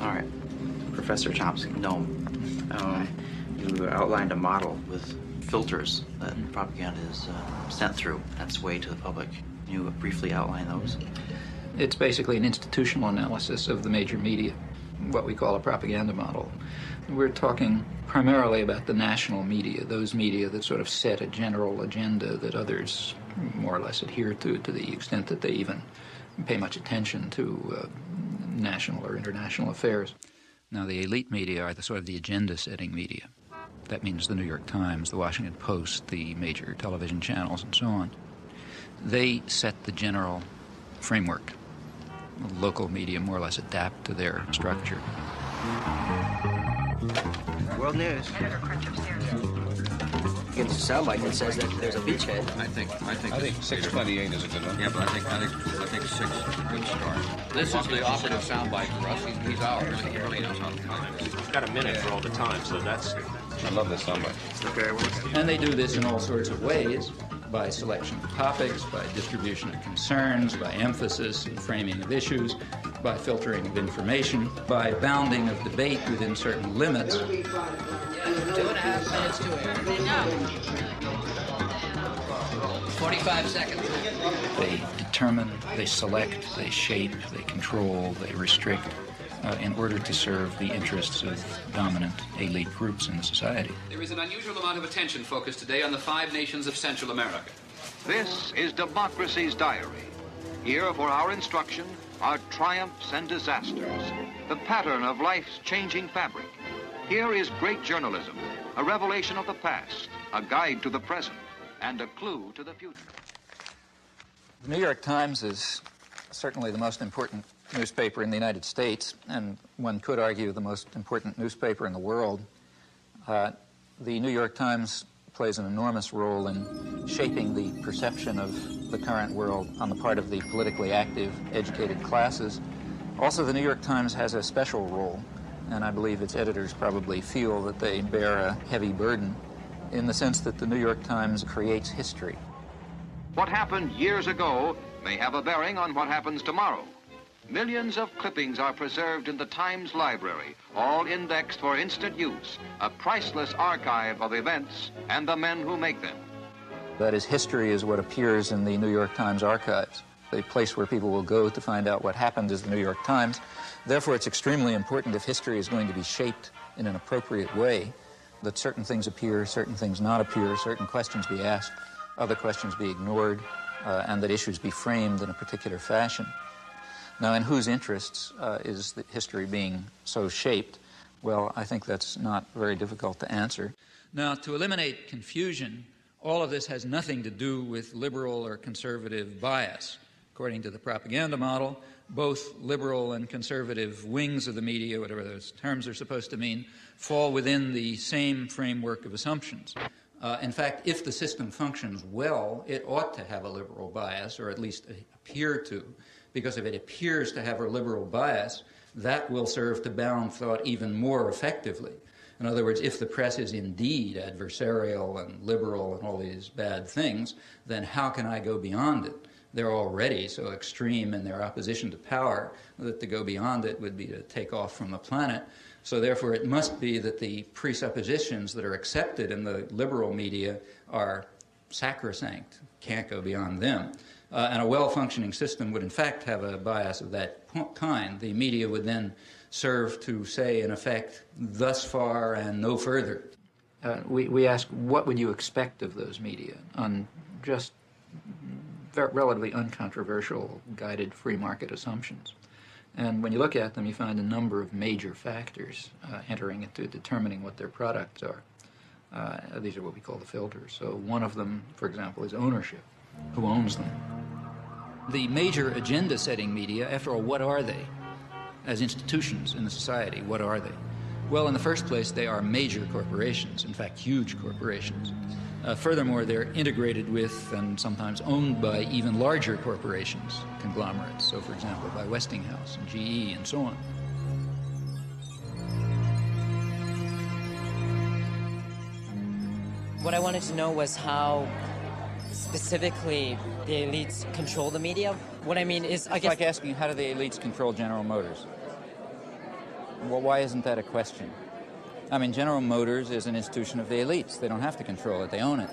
All right. Professor Chomsky, Noam, you outlined a model with filters that propaganda is sent through on its way to the public. Can you briefly outline those? It's basically an institutional analysis of the major media, what we call a propaganda model. We're talking primarily about the national media, those media that sort of set a general agenda that others more or less adhere to the extent that they even pay much attention to national or international affairs. Now, the elite media are the sort of the agenda-setting media. That means the New York Times, the Washington Post, the major television channels, and so on. They set the general framework. Local media more or less adapt to their structure. World News. It sounds like it says that there's a beachhead. I think 628 is a good one. Yeah, but I think 6 is a good start. This is the operative soundbite for us. He's ours. He really knows how to time it. We've got a minute for all the time, so that's... I love this soundbite. Okay, and they do this in all sorts of ways, by selection of topics, by distribution of concerns, by emphasis and framing of issues, by filtering of information, by bounding of debate within certain limits. 2.5 minutes to air. 45 seconds. They determine, they select, they shape, they control, they restrict in order to serve the interests of dominant elite groups in the society. There is an unusual amount of attention focused today on the 5 nations of Central America. This is Democracy's Diary. Here for our instruction are triumphs and disasters, the pattern of life's changing fabric. Here is great journalism, a revelation of the past, a guide to the present, and a clue to the future. The New York Times is certainly the most important newspaper in the United States, and one could argue the most important newspaper in the world. The New York Times plays an enormous role in shaping the perception of the current world on the part of the politically active, educated classes. Also, the New York Times has a special role, and I believe its editors probably feel that they bear a heavy burden in the sense that the New York Times creates history. What happened years ago may have a bearing on what happens tomorrow. Millions of clippings are preserved in the Times library, all indexed for instant use, a priceless archive of events and the men who make them. That is, history is what appears in the New York Times archives. The place where people will go to find out what happened is the New York Times. Therefore, it's extremely important, if history is going to be shaped in an appropriate way, that certain things appear, certain things not appear, certain questions be asked, other questions be ignored, and that issues be framed in a particular fashion. Now, in whose interests is the history being so shaped? Well, I think that's not very difficult to answer. Now, to eliminate confusion, all of this has nothing to do with liberal or conservative bias. According to the propaganda model, both liberal and conservative wings of the media, whatever those terms are supposed to mean, fall within the same framework of assumptions. In fact, if the system functions well, it ought to have a liberal bias, or at least appear to, because if it appears to have a liberal bias, that will serve to bound thought even more effectively. In other words, if the press is indeed adversarial and liberal and all these bad things, then how can I go beyond it? They're already so extreme in their opposition to power that to go beyond it would be to take off from the planet. So therefore, it must be that the presuppositions that are accepted in the liberal media are sacrosanct, can't go beyond them. And a well-functioning system would in fact have a bias of that kind. The media would then serve to say, in effect, thus far and no further. We ask, what would you expect of those media on just relatively uncontroversial, guided free market assumptions? And when you look at them, you find a number of major factors entering into determining what their products are. These are what we call the filters. So one of them, for example, is ownership. Who owns them? The major agenda-setting media, after all, what are they? As institutions in the society, what are they? Well, in the first place, they are major corporations, in fact, huge corporations. Furthermore, they're integrated with and sometimes owned by even larger corporations, conglomerates, so for example, by Westinghouse and GE and so on. What I wanted to know was how specifically the elites control the media. What I mean is, I guess... It's like asking, how do the elites control General Motors? Well, why isn't that a question? I mean, General Motors is an institution of the elites. They don't have to control it. They own it.